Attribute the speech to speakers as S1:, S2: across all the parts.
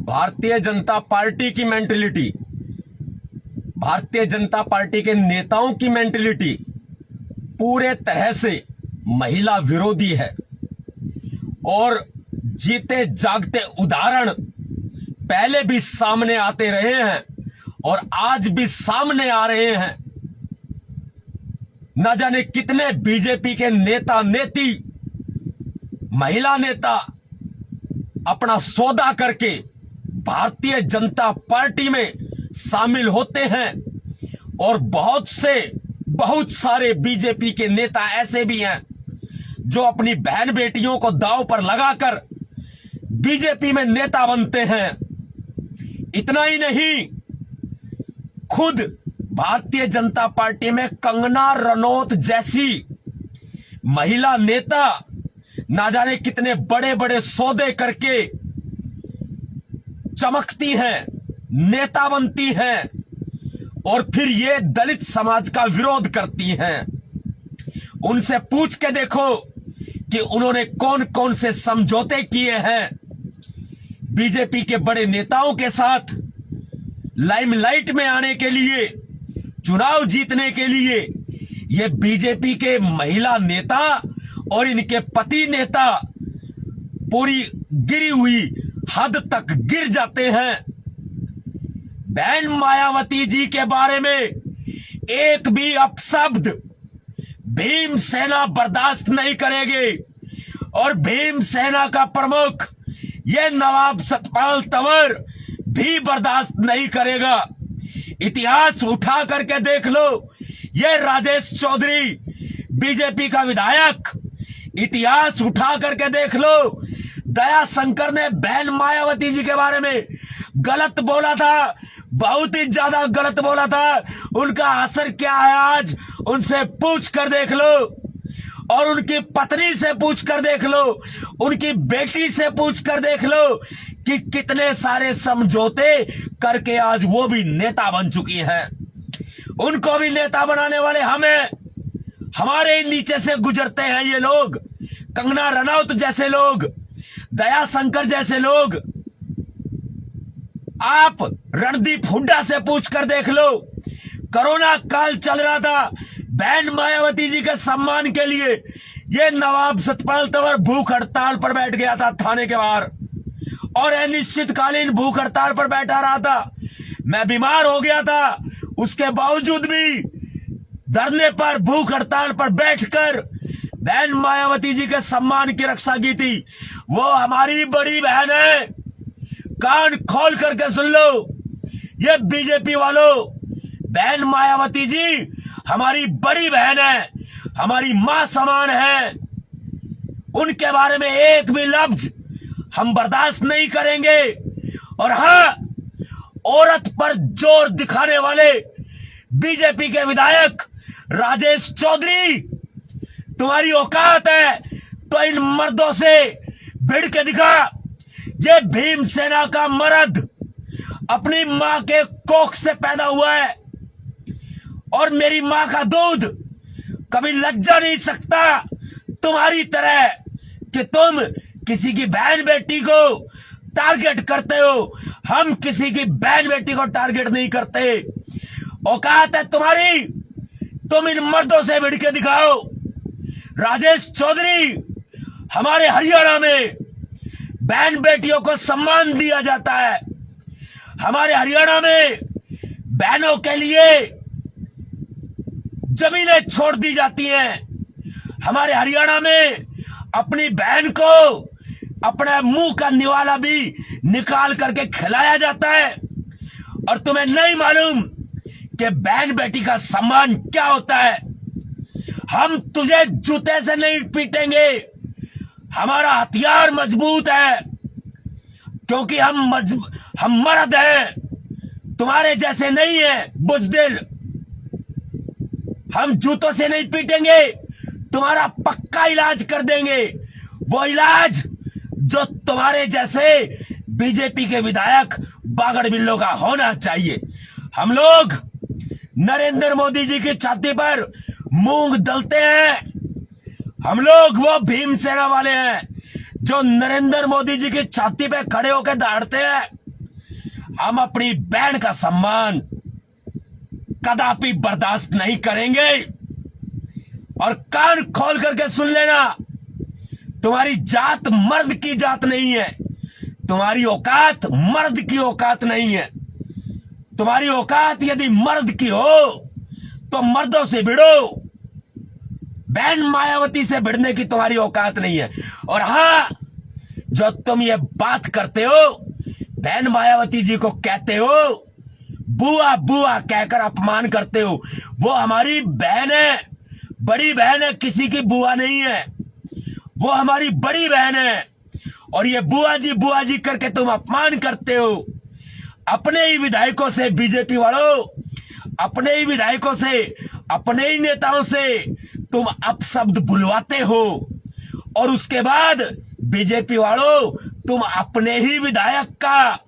S1: Bharatiya Janata party की mentality, Bharatiya Janata party के नेताओं की मेंटेलिटी पूरे तरह से महिला विरोधी है और जीते जागते उदाहरण पहले भी सामने आते रहे हैं और आज भी सामने आ रहे हैं। न जाने कितने बीजेपी के नेता नेती, महिला नेता अपना सौदा करके भारतीय जनता पार्टी में शामिल होते हैं और बहुत सारे बीजेपी के नेता ऐसे भी हैं जो अपनी बहन बेटियों को दांव पर लगाकर बीजेपी में नेता बनते हैं। इतना ही नहीं, खुद भारतीय जनता पार्टी में कंगना रनौत जैसी महिला नेता ना जाने कितने बड़े बड़े सौदे करके चमकती हैं, नेता बनती हैं और फिर ये दलित समाज का विरोध करती हैं। उनसे पूछ के देखो कि उन्होंने कौन कौन से समझौते किए हैं बीजेपी के बड़े नेताओं के साथ, लाइमलाइट में आने के लिए, चुनाव जीतने के लिए। ये बीजेपी के महिला नेता और इनके पति नेता पूरी गिरी हुई हद तक गिर जाते हैं। बहन मायावती जी के बारे में एक भी अपशब्द भीम सेना बर्दाश्त नहीं करेगी और भीम सेना का प्रमुख ये नवाब सतपाल तंवर भी बर्दाश्त नहीं करेगा। इतिहास उठा करके देख लो, ये राजेश चौधरी बीजेपी का विधायक, इतिहास उठा करके देख लो, दया शंकर ने बहन मायावती जी के बारे में गलत बोला था, बहुत ही ज्यादा गलत बोला था। उनका असर क्या है आज उनसे पूछ कर देख लो और उनकी पत्नी से पूछ कर देख लो, उनकी बेटी से पूछ कर देख लो कि कितने सारे समझौते करके आज वो भी नेता बन चुकी हैं। उनको भी नेता बनाने वाले हमें, हमारे नीचे से गुजरते हैं ये लोग, कंगना रनौत जैसे लोग, दया शंकर जैसे लोग। आप रणदीप हुड्डा से पूछ कर देख लो, कोरोना काल चल रहा था, बहन मायावती जी के सम्मान के लिए ये नवाब सतपाल तंवर भूख हड़ताल पर बैठ गया था थाने के बाहर और अनिश्चितकालीन भूख हड़ताल पर बैठा रहा था। मैं बीमार हो गया था, उसके बावजूद भी धरने पर, भूख हड़ताल पर बैठकर बहन मायावती जी के सम्मान की रक्षा की थी। वो हमारी बड़ी बहन है, कान खोल करके सुन लो ये बीजेपी वालों, बहन मायावती जी हमारी बड़ी बहन है, हमारी मां समान है। उनके बारे में एक भी लफ्ज हम बर्दाश्त नहीं करेंगे। और हां, औरत पर जोर दिखाने वाले बीजेपी के विधायक राजेश चौधरी, तुम्हारी औकात है तो इन मर्दों से भिड़ के दिखा। ये भीम सेना का मर्द अपनी मां के कोख से पैदा हुआ है और मेरी मां का दूध कभी लज्जा नहीं सकता तुम्हारी तरह कि तुम किसी की बहन बेटी को टारगेट करते हो। हम किसी की बहन बेटी को टारगेट नहीं करते। औकात है तुम्हारी, तुम इन मर्दों से भिड़ के दिखाओ। राजेश चौधरी, हमारे हरियाणा में बहन बेटियों को सम्मान दिया जाता है, हमारे हरियाणा में बहनों के लिए जमीनें छोड़ दी जाती हैं, हमारे हरियाणा में अपनी बहन को अपने मुंह का निवाला भी निकाल करके खिलाया जाता है। और तुम्हें नहीं मालूम कि बहन बेटी का सम्मान क्या होता है। हम तुझे जूते से नहीं पीटेंगे, हमारा हथियार मजबूत है क्योंकि हम मर्द हैं, तुम्हारे जैसे नहीं है बुजदिल। हम जूतों से नहीं पीटेंगे, तुम्हारा पक्का इलाज कर देंगे, वो इलाज जो तुम्हारे जैसे बीजेपी के विधायक बागड़ बिल्लों का होना चाहिए। हम लोग नरेंद्र मोदी जी की छाती पर मूंग दलते हैं, हम लोग वो भीम सेना वाले हैं जो नरेंद्र मोदी जी की छाती पे खड़े होकर दहाड़ते हैं। हम अपनी बहन का सम्मान कदापि बर्दाश्त नहीं करेंगे। और कान खोल करके सुन लेना, तुम्हारी जात मर्द की जात नहीं है, तुम्हारी औकात मर्द की औकात नहीं है। तुम्हारी औकात यदि मर्द की हो तो मर्दों से भिड़ो, बहन मायावती से भिड़ने की तुम्हारी औकात नहीं है। और हां, जो तुम ये बात करते हो, बहन मायावती जी को कहते हो, बुआ बुआ कहकर अपमान करते हो, वो हमारी बहन है, बड़ी बहन है, किसी की बुआ नहीं है, वो हमारी बड़ी बहन है। और ये बुआ जी करके तुम अपमान करते हो। अपने ही विधायकों से, बीजेपी वालों, अपने ही विधायकों से, अपने ही नेताओं से तुम अपशब्द बुलवाते हो। और उसके बाद बीजेपी वालों, तुम अपने ही विधायक का,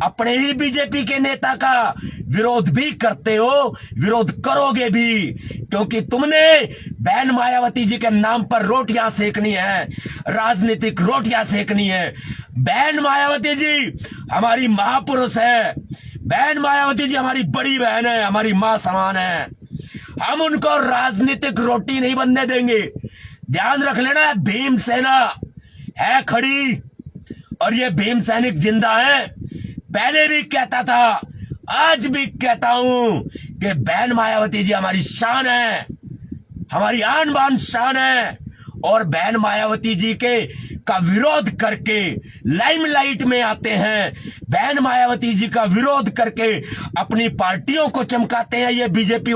S1: अपने ही बीजेपी के नेता का विरोध भी करते हो, विरोध करोगे भी, क्योंकि तुमने बहन मायावती जी के नाम पर रोटियां सेकनी है, राजनीतिक रोटियां सेकनी है। बहन मायावती जी हमारी महापुरुष है, बहन मायावती जी हमारी बड़ी बहन है, हमारी मां समान है। हम उनको राजनीतिक रोटी नहीं बनने देंगे। ध्यान रख लेना, भीमसेना है खड़ी और ये भीम सैनिक जिंदा है। पहले भी कहता था, आज भी कहता हूं कि बहन मायावती जी हमारी शान है, हमारी आन बान शान है। और बहन मायावती जी के का विरोध करके लाइमलाइट में आते हैं, बहन मायावती जी का विरोध करके अपनी पार्टियों को चमकाते हैं। ये बीजेपी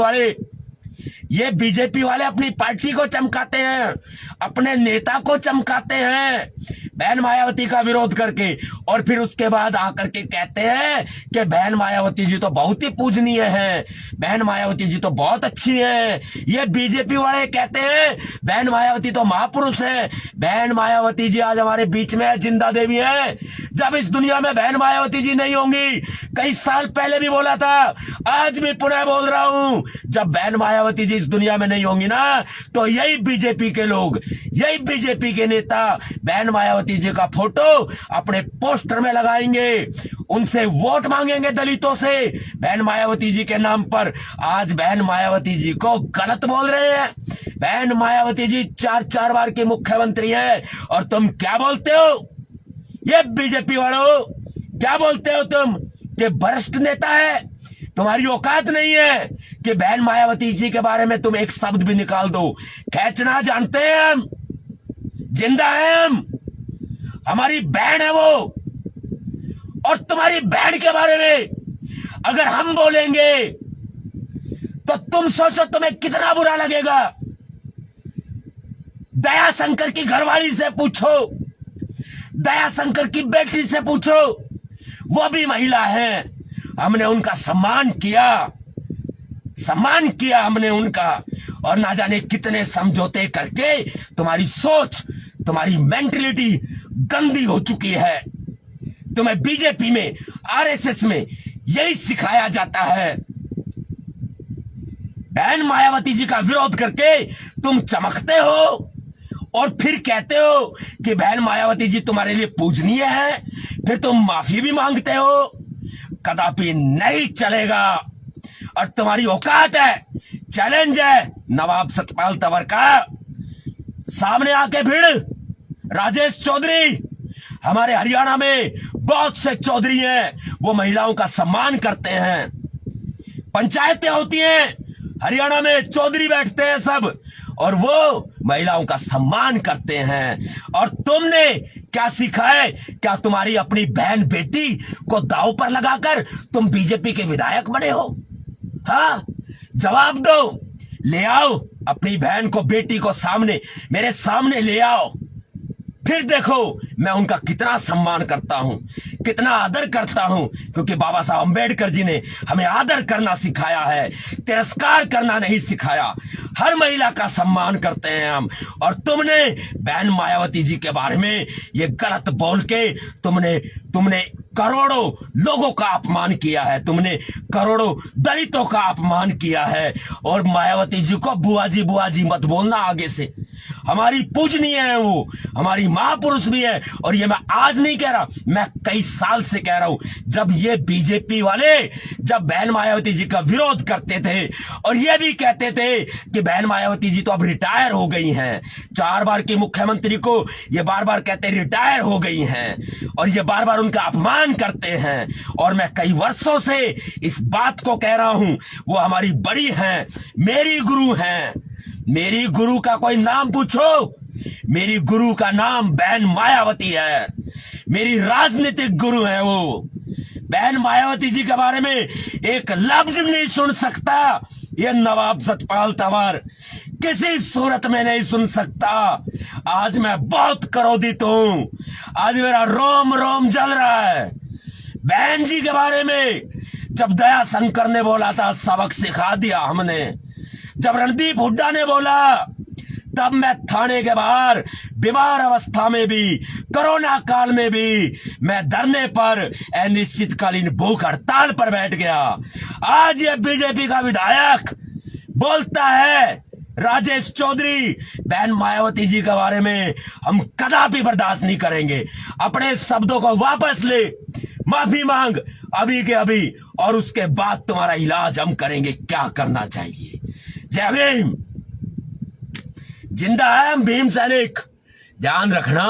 S1: वाले अपनी पार्टी को चमकाते हैं, अपने नेता को चमकाते हैं बहन मायावती का विरोध करके। और फिर उसके बाद आकर के कहते हैं कि बहन मायावती जी तो बहुत ही पूजनीय है, बहन मायावती जी तो बहुत अच्छी है। ये बीजेपी वाले कहते हैं बहन मायावती तो महापुरुष है। बहन मायावती जी आज हमारे बीच में है, जिंदा देवी है। जब इस दुनिया में बहन मायावती जी नहीं होंगी, कई साल पहले भी बोला था, आज भी पुनः बोल रहा हूं, जब बहन मायावती जी इस दुनिया में नहीं होंगी ना, तो यही बीजेपी के लोग, यही बीजेपी के नेता बहन मायावती जी का फोटो अपने पोस्टर में लगाएंगे, उनसे वोट मांगेंगे दलितों से बहन मायावती जी के नाम पर। आज बहन मायावती जी को गलत बोल रहे हैं। बहन मायावती जी 4 बार की मुख्यमंत्री है और तुम क्या बोलते हो? ये बीजेपी वालों क्या बोलते हो तुम कि भ्रष्ट नेता है? तुम्हारी औकात नहीं है कि बहन मायावती जी के बारे में तुम एक शब्द भी निकाल दो। खींचना जानते हैं हम, जिंदा है हम, हमारी बहन है वो। और तुम्हारी बहन के बारे में अगर हम बोलेंगे तो तुम सोचो तुम्हें कितना बुरा लगेगा। दया शंकर की घरवाली से पूछो, दया शंकर की बेटी से पूछो, वो भी महिला है। हमने उनका सम्मान किया हमने उनका। और ना जाने कितने समझौते करके तुम्हारी सोच, तुम्हारी मेंटलिटी गंदी हो चुकी है। तुम्हें बीजेपी में, आरएसएस में यही सिखाया जाता है। बहन मायावती जी का विरोध करके तुम चमकते हो और फिर कहते हो कि बहन मायावती जी तुम्हारे लिए पूजनीय है, फिर तुम माफी भी मांगते हो। कदापि नहीं चलेगा। और तुम्हारी औकात है, चैलेंज है नवाब सतपाल तंवर का, सामने आके भिड़। राजेश चौधरी, हमारे हरियाणा में बहुत से चौधरी हैं, वो महिलाओं का सम्मान करते हैं। पंचायतें होती हैं हरियाणा में, चौधरी बैठते हैं सब, और वो महिलाओं का सम्मान करते हैं। और तुमने क्या सीखा है? क्या तुम्हारी अपनी बहन बेटी को दांव पर लगाकर तुम बीजेपी के विधायक बने हो? हाँ, जवाब दो। ले आओ अपनी बहन को, बेटी को सामने, मेरे सामने ले आओ, फिर देखो मैं उनका कितना सम्मान करता हूं, कितना आदर करता हूं। क्योंकि बाबा साहब अंबेडकर जी ने हमें आदर करना सिखाया है, तिरस्कार करना नहीं सिखाया। हर महिला का सम्मान करते हैं हम। और तुमने बहन मायावती जी के बारे में ये गलत बोल के तुमने करोड़ों लोगों का अपमान किया है, तुमने करोड़ों दलितों का अपमान किया है। और मायावती जी को बुआ जी मत बोलना आगे से। हमारी पूजनीय है, वो हमारी महापुरुष भी है। और ये मैं आज नहीं कह रहा, मैं कई साल से कह रहा हूं। जब ये बीजेपी वाले जब बहन मायावती जी का विरोध करते थे और ये भी कहते थे कि बहन मायावती जी तो अब रिटायर हो गई हैं, 4 बार की मुख्यमंत्री को ये बार बार कहते रिटायर हो गई हैं और ये बार बार उनका अपमान करते हैं। और मैं कई वर्षों से इस बात को कह रहा हूं, वो हमारी बड़ी हैं, मेरी गुरु हैं। मेरी गुरु का कोई नाम पूछो, मेरी गुरु का नाम बहन मायावती है, मेरी राजनीतिक गुरु है वो। बहन मायावती जी के बारे में एक लफ्ज नहीं सुन सकता ये नवाब सतपाल तंवर, किसी सूरत में नहीं सुन सकता। आज मैं बहुत क्रोधित हूं, आज मेरा रोम रोम जल रहा है। बहन जी के बारे में जब दया शंकर ने बोला था, सबक सिखा दिया हमने। जब रणदीप हुड्डा ने बोला, तब मैं थाने के बाहर बीमार अवस्था में भी, कोरोना काल में भी मैं धरने पर अनिश्चितकालीन भूख हड़ताल पर बैठ गया। आज ये बीजेपी का विधायक बोलता है, राजेश चौधरी, बहन मायावती जी के बारे में हम कदापि बर्दाश्त नहीं करेंगे। अपने शब्दों को वापस ले, माफी मांग अभी के अभी, और उसके बाद तुम्हारा इलाज हम करेंगे, क्या करना चाहिए। जय भीम। जिंदा है हम भीम सैनिक, ध्यान रखना।